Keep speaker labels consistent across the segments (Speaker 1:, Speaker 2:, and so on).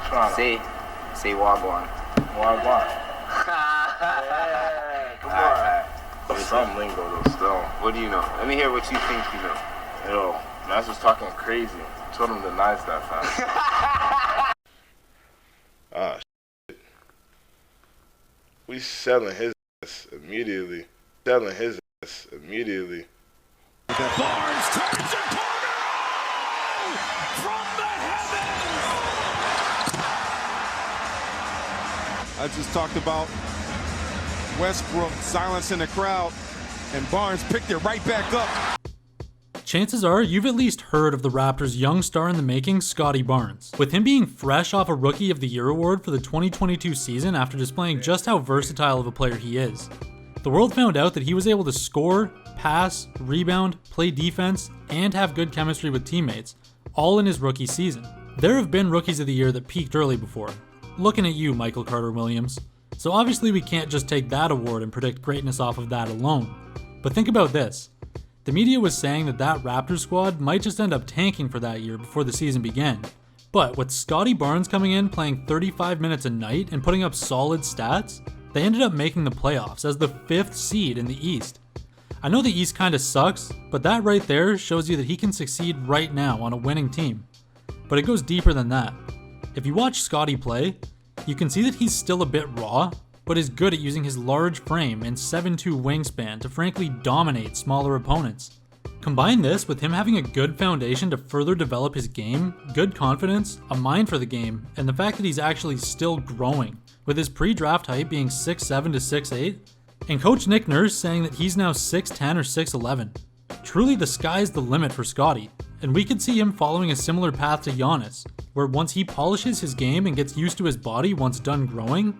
Speaker 1: Say Wagwan.
Speaker 2: Wagwan. Yeah, come on. Some lingo though still.
Speaker 1: What do you know? Let me hear what you think you know.
Speaker 2: Yo, Mass was talking crazy. Told him to nice that fast. Shit. We selling his ass immediately. Selling his ass immediately.
Speaker 3: Barnes turns a corner from the heavens.
Speaker 4: I just talked about Westbrook silencing the crowd, and Barnes picked it right back up.
Speaker 5: Chances are you've at least heard of the Raptors' young star in the making, Scottie Barnes. With him being fresh off a Rookie of the Year award for the 2022 season after displaying just how versatile of a player he is. The world found out that he was able to score, pass, rebound, play defense, and have good chemistry with teammates, all in his rookie season. There have been Rookies of the Year that peaked early before. Looking at you, Michael Carter-Williams. So obviously we can't just take that award and predict greatness off of that alone. But think about this. The media was saying that Raptors squad might just end up tanking for that year before the season began. But with Scottie Barnes coming in playing 35 minutes a night and putting up solid stats, they ended up making the playoffs as the 5th seed in the East. I know the East kinda sucks, but that right there shows you that he can succeed right now on a winning team. But it goes deeper than that. If you watch Scottie play, you can see that he's still a bit raw, but is good at using his large frame and 7'2" wingspan to frankly dominate smaller opponents. Combine this with him having a good foundation to further develop his game, good confidence, a mind for the game, and the fact that he's actually still growing, with his pre-draft height being 6'7" to 6'8", and Coach Nick Nurse saying that he's now 6'10" or 6'11". Truly the sky's the limit for Scottie, and we could see him following a similar path to Giannis, where once he polishes his game and gets used to his body once done growing,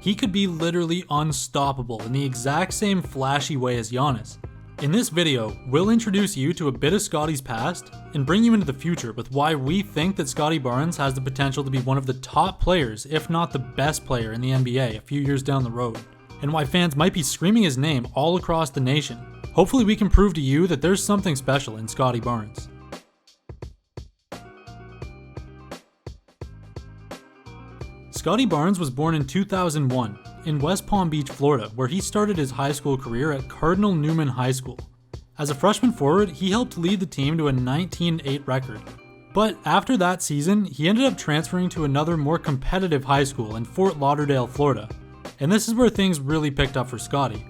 Speaker 5: he could be literally unstoppable in the exact same flashy way as Giannis. In this video, we'll introduce you to a bit of Scottie's past and bring you into the future with why we think that Scottie Barnes has the potential to be one of the top players, if not the best player in the NBA a few years down the road, and why fans might be screaming his name all across the nation. Hopefully we can prove to you that there's something special in Scottie Barnes. Scottie Barnes was born in 2001 in West Palm Beach, Florida, where he started his high school career at Cardinal Newman High School. As a freshman forward, he helped lead the team to a 19-8 record. But after that season, he ended up transferring to another more competitive high school in Fort Lauderdale, Florida. And this is where things really picked up for Scottie.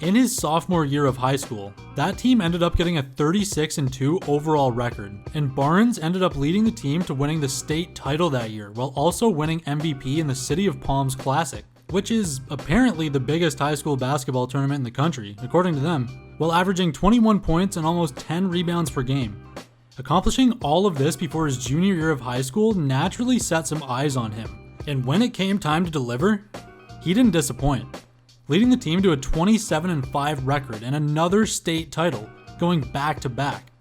Speaker 5: In his sophomore year of high school, that team ended up getting a 36-2 overall record, and Barnes ended up leading the team to winning the state title that year, while also winning MVP in the City of Palms Classic, which is apparently the biggest high school basketball tournament in the country, according to them, while averaging 21 points and almost 10 rebounds per game. Accomplishing all of this before his junior year of high school naturally set some eyes on him, and when it came time to deliver, he didn't disappoint, leading the team to a 27-5 record and another state title, going back-to-back.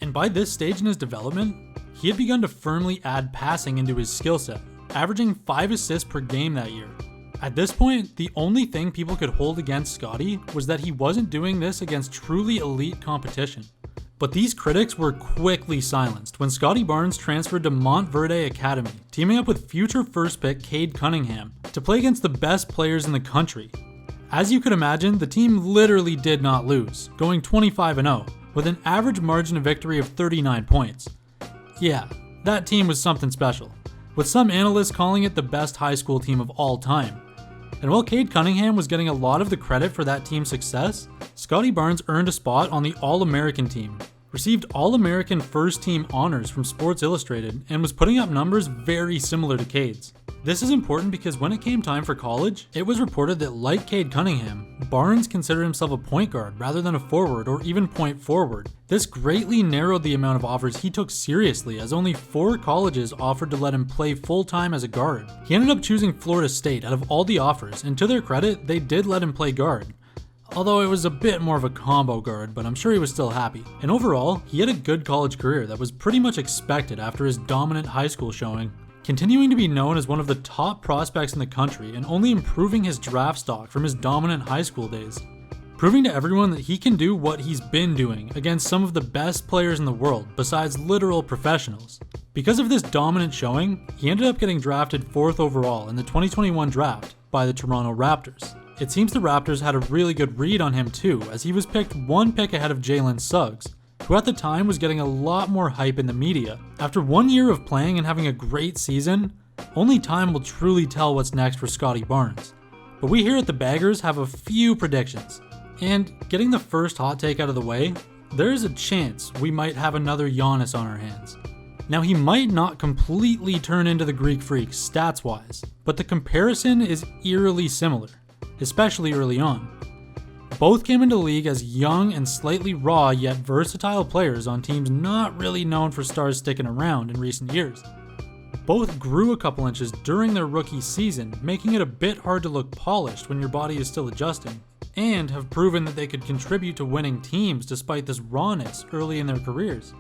Speaker 5: And by this stage in his development, he had begun to firmly add passing into his skill set, averaging 5 assists per game that year. At this point, the only thing people could hold against Scottie was that he wasn't doing this against truly elite competition. But these critics were quickly silenced when Scottie Barnes transferred to Montverde Academy, teaming up with future first pick Cade Cunningham to play against the best players in the country. As you could imagine, the team literally did not lose, going 25-0, with an average margin of victory of 39 points. Yeah, that team was something special, with some analysts calling it the best high school team of all time. And while Cade Cunningham was getting a lot of the credit for that team's success, Scottie Barnes earned a spot on the All-American team, received All-American First Team honors from Sports Illustrated, and was putting up numbers very similar to Cade's. This is important because when it came time for college, it was reported that like Cade Cunningham, Barnes considered himself a point guard rather than a forward or even point forward. This greatly narrowed the amount of offers he took seriously, as only 4 colleges offered to let him play full-time as a guard. He ended up choosing Florida State out of all the offers, and to their credit, they did let him play guard. Although it was a bit more of a combo guard, but I'm sure he was still happy. And overall, he had a good college career that was pretty much expected after his dominant high school showing. Continuing to be known as one of the top prospects in the country and only improving his draft stock from his dominant high school days. Proving to everyone that he can do what he's been doing against some of the best players in the world besides literal professionals. Because of this dominant showing, he ended up getting drafted 4th overall in the 2021 draft by the Toronto Raptors. It seems the Raptors had a really good read on him too, as he was picked 1 pick ahead of Jalen Suggs, who at the time was getting a lot more hype in the media. After 1 year of playing and having a great season, only time will truly tell what's next for Scottie Barnes. But we here at the Baggers have a few predictions, and getting the first hot take out of the way, there is a chance we might have another Giannis on our hands. Now he might not completely turn into the Greek Freak stats wise, but the comparison is eerily similar, especially early on. Both came into the league as young and slightly raw yet versatile players on teams not really known for stars sticking around in recent years. Both grew a couple inches during their rookie season, making it a bit hard to look polished when your body is still adjusting, and have proven that they could contribute to winning teams despite this rawness early in their careers.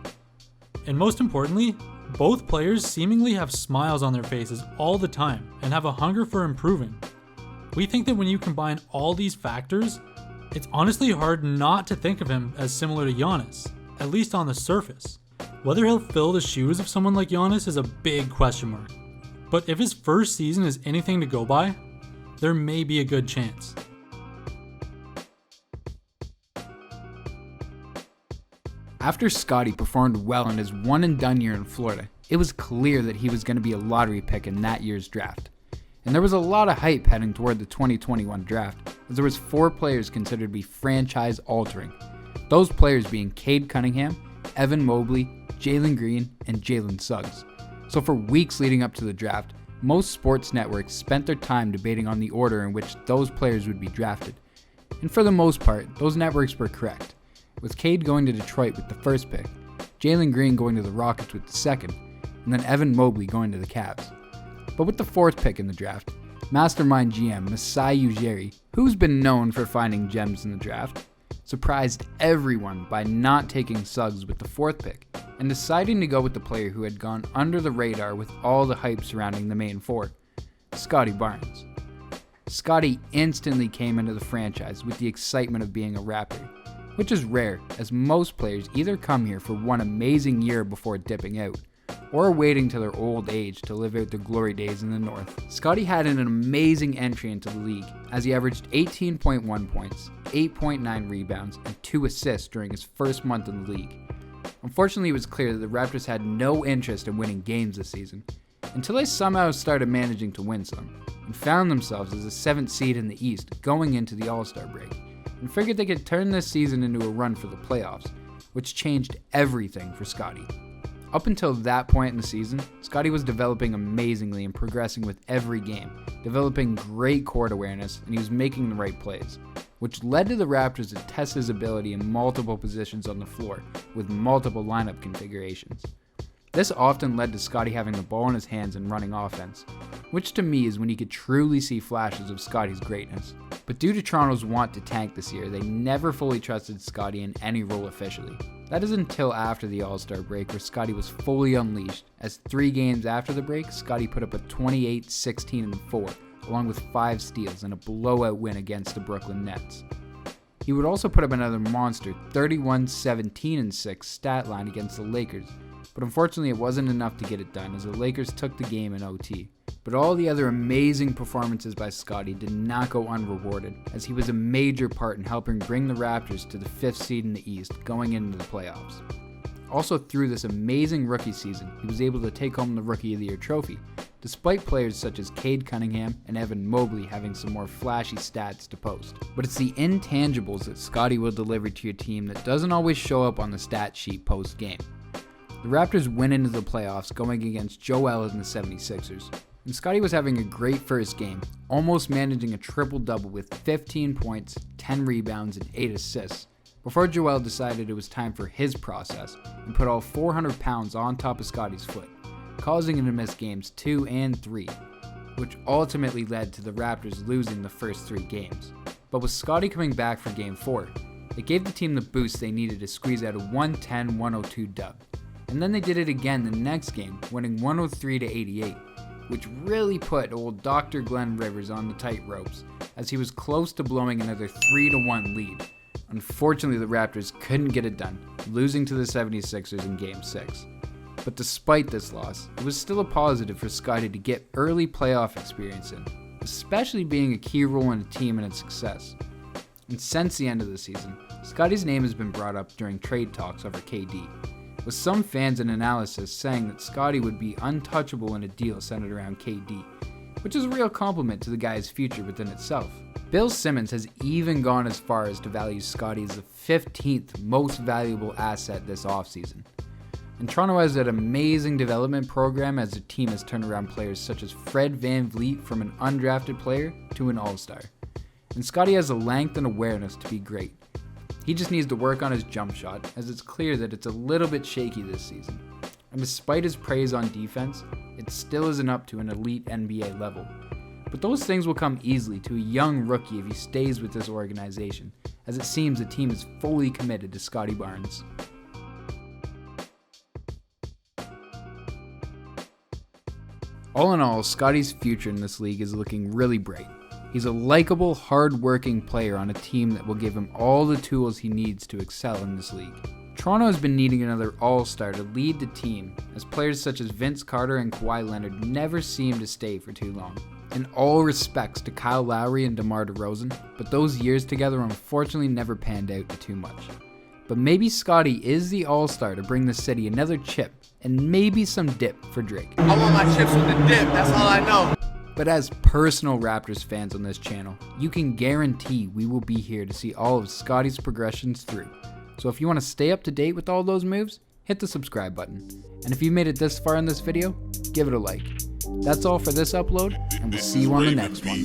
Speaker 5: And most importantly, both players seemingly have smiles on their faces all the time and have a hunger for improving. We think that when you combine all these factors, it's honestly hard not to think of him as similar to Giannis, at least on the surface. Whether he'll fill the shoes of someone like Giannis is a big question mark. But if his first season is anything to go by, there may be a good chance.
Speaker 6: After Scottie performed well in his one-and-done year in Florida, it was clear that he was going to be a lottery pick in that year's draft. And there was a lot of hype heading toward the 2021 draft, as there was 4 players considered to be franchise-altering. Those players being Cade Cunningham, Evan Mobley, Jalen Green, and Jalen Suggs. So for weeks leading up to the draft, most sports networks spent their time debating on the order in which those players would be drafted. And for the most part, those networks were correct, with Cade going to Detroit with the first pick, Jalen Green going to the Rockets with the second, and then Evan Mobley going to the Cavs. But with the 4th pick in the draft, Mastermind GM Masai Ujiri, who's been known for finding gems in the draft, surprised everyone by not taking Suggs with the 4th pick and deciding to go with the player who had gone under the radar with all the hype surrounding the main 4, Scottie Barnes. Scottie instantly came into the franchise with the excitement of being a Raptor, which is rare as most players either come here for one amazing year before dipping out, or waiting till their old age to live out their glory days in the North. Scottie had an amazing entry into the league as he averaged 18.1 points, 8.9 rebounds, and 2 assists during his first month in the league. Unfortunately, it was clear that the Raptors had no interest in winning games this season, until they somehow started managing to win some, and found themselves as a 7th seed in the East going into the All-Star break, and figured they could turn this season into a run for the playoffs, which changed everything for Scottie. Up until that point in the season, Scottie was developing amazingly and progressing with every game, developing great court awareness, and he was making the right plays, which led to the Raptors to test his ability in multiple positions on the floor with multiple lineup configurations. This often led to Scottie having the ball in his hands and running offense, which to me is when you could truly see flashes of Scottie's greatness. But due to Toronto's want to tank this year, they never fully trusted Scottie in any role officially. That is until after the All-Star break where Scottie was fully unleashed, as 3 games after the break, Scottie put up a 28, 16, and 4, along with 5 steals and a blowout win against the Brooklyn Nets. He would also put up another monster 31, 17, and 6 stat line against the Lakers, but unfortunately it wasn't enough to get it done as the Lakers took the game in OT. But all the other amazing performances by Scottie did not go unrewarded, as he was a major part in helping bring the Raptors to the 5th seed in the East going into the playoffs. Also through this amazing rookie season, he was able to take home the Rookie of the Year trophy, despite players such as Cade Cunningham and Evan Mobley having some more flashy stats to post. But it's the intangibles that Scottie will deliver to your team that doesn't always show up on the stat sheet post-game. The Raptors went into the playoffs going against Joel and the 76ers, and Scottie was having a great first game, almost managing a triple-double with 15 points, 10 rebounds, and 8 assists, before Joel decided it was time for his process and put all 400 pounds on top of Scottie's foot, causing him to miss games 2 and 3, which ultimately led to the Raptors losing the first 3 games. But with Scottie coming back for Game 4, it gave the team the boost they needed to squeeze out a 110-102 dub. And then they did it again the next game, winning 103-88, which really put old Dr. Glenn Rivers on the tight ropes, as he was close to blowing another 3-1 lead. Unfortunately, the Raptors couldn't get it done, losing to the 76ers in Game 6. But despite this loss, it was still a positive for Scottie to get early playoff experience in, especially being a key role in a team and its success. And since the end of the season, Scottie's name has been brought up during trade talks over KD, with some fans and analysis saying that Scottie would be untouchable in a deal centered around KD, which is a real compliment to the guy's future within itself. Bill Simmons has even gone as far as to value Scottie as the 15th most valuable asset this offseason. And Toronto has an amazing development program as the team has turned around players such as Fred VanVleet from an undrafted player to an all-star. And Scottie has the length and awareness to be great. He just needs to work on his jump shot, as it's clear that it's a little bit shaky this season. And despite his praise on defense, it still isn't up to an elite NBA level. But those things will come easily to a young rookie if he stays with this organization, as it seems the team is fully committed to Scottie Barnes. All in all, Scottie's future in this league is looking really bright. He's a likable, hard-working player on a team that will give him all the tools he needs to excel in this league. Toronto has been needing another all-star to lead the team, as players such as Vince Carter and Kawhi Leonard never seem to stay for too long. In all respects to Kyle Lowry and DeMar DeRozan, but those years together unfortunately never panned out to too much. But maybe Scottie is the all-star to bring the city another chip, and maybe some dip for Drake.
Speaker 7: I want my chips with the dip, that's all I know.
Speaker 6: But as personal Raptors fans on this channel, you can guarantee we will be here to see all of Scottie's progressions through. So if you want to stay up to date with all those moves, hit the subscribe button. And if you made it this far in this video, give it a like. That's all for this upload, and we'll see you on the next one.